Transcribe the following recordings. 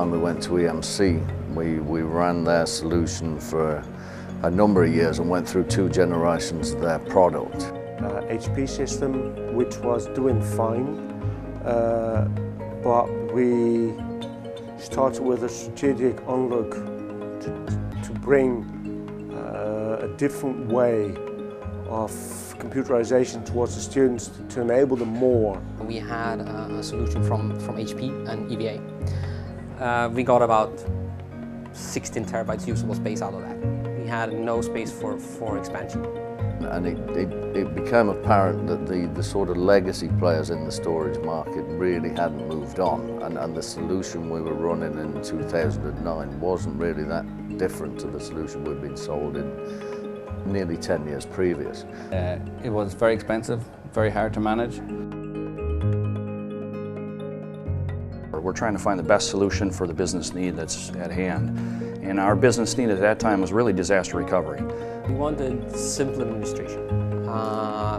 When we went to EMC, we ran their solution for a number of years and went through 2 generations of their product. HP system, which was doing fine, but we started with a strategic outlook to bring a different way of computerization towards the students to enable them more. We had a solution from HP and EVA. We got about 16 terabytes usable space out of that. We had no space for expansion. And it became apparent that the sort of legacy players in the storage market really hadn't moved on, and the solution we were running in 2009 wasn't really that different to the solution we'd been sold in nearly 10 years previous. It was very expensive, very hard to manage. We're trying to find the best solution for the business need that's at hand. And our business need at that time was really disaster recovery. We wanted simple administration.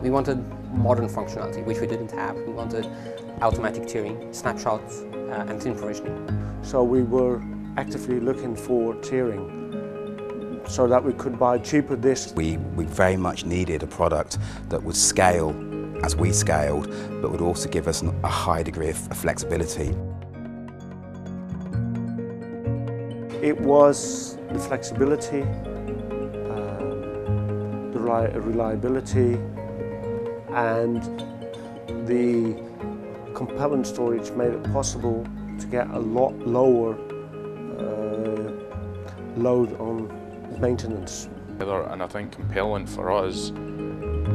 We wanted modern functionality, which we didn't have. We wanted automatic tiering, snapshots, and thin provisioning. So we were actively looking for tiering so that we could buy cheaper disks. We very much needed a product that would scale as we scaled, but would also give us a high degree of flexibility. It was the flexibility, the reliability, and the compelling storage made it possible to get a lot lower load on maintenance. And I think compelling for us,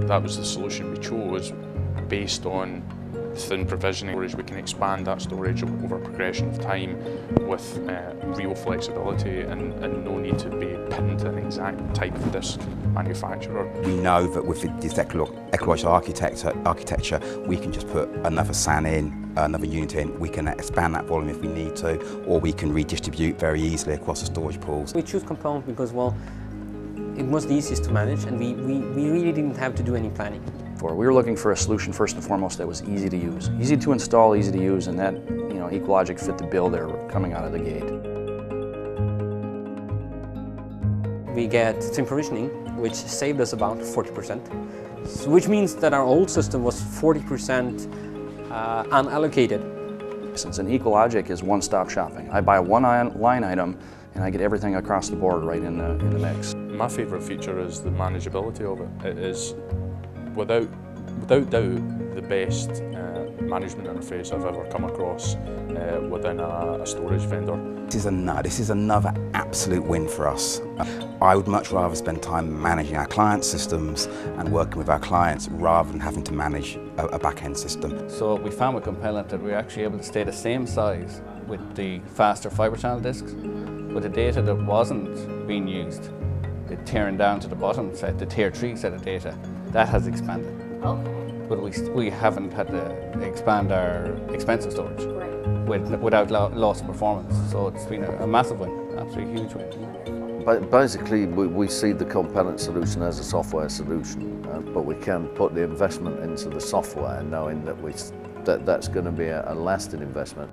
that was the solution we chose based on thin provisioning storage. We can expand that storage over a progression of time with real flexibility and no need to be pinned to an exact type of disk manufacturer. We know that with this ecological architecture, we can just put another SAN in, another unit in. We can expand that volume if we need to, or we can redistribute very easily across the storage pools. We choose Component because, well, it was the easiest to manage, and we really didn't have to do any planning. We were looking for a solution first and foremost that was easy to use. Easy to install, easy to use, and that, Ecologic fit the bill there coming out of the gate. We get thin provisioning, which saved us about 40%, which means that our old system was 40% unallocated. Since an Ecologic is one-stop shopping. I buy one line item and I get everything across the board right in the mix. My favourite feature is the manageability of it. It is, without doubt, the best management interface I've ever come across within a storage vendor. This is another absolute win for us. I would much rather spend time managing our client systems and working with our clients rather than having to manage a back-end system. So we found with Compellant that we were actually able to stay the same size with the faster fibre channel disks, but the data that wasn't being used, the tearing down to the bottom set, the tier 3 set of data, that has expanded. Okay. But we haven't had to expand our expensive storage without loss of performance. So it's been a massive win, absolutely huge win. But basically, we see the Compellant solution as a software solution, but we can put the investment into the software knowing that that's going to be a lasting investment.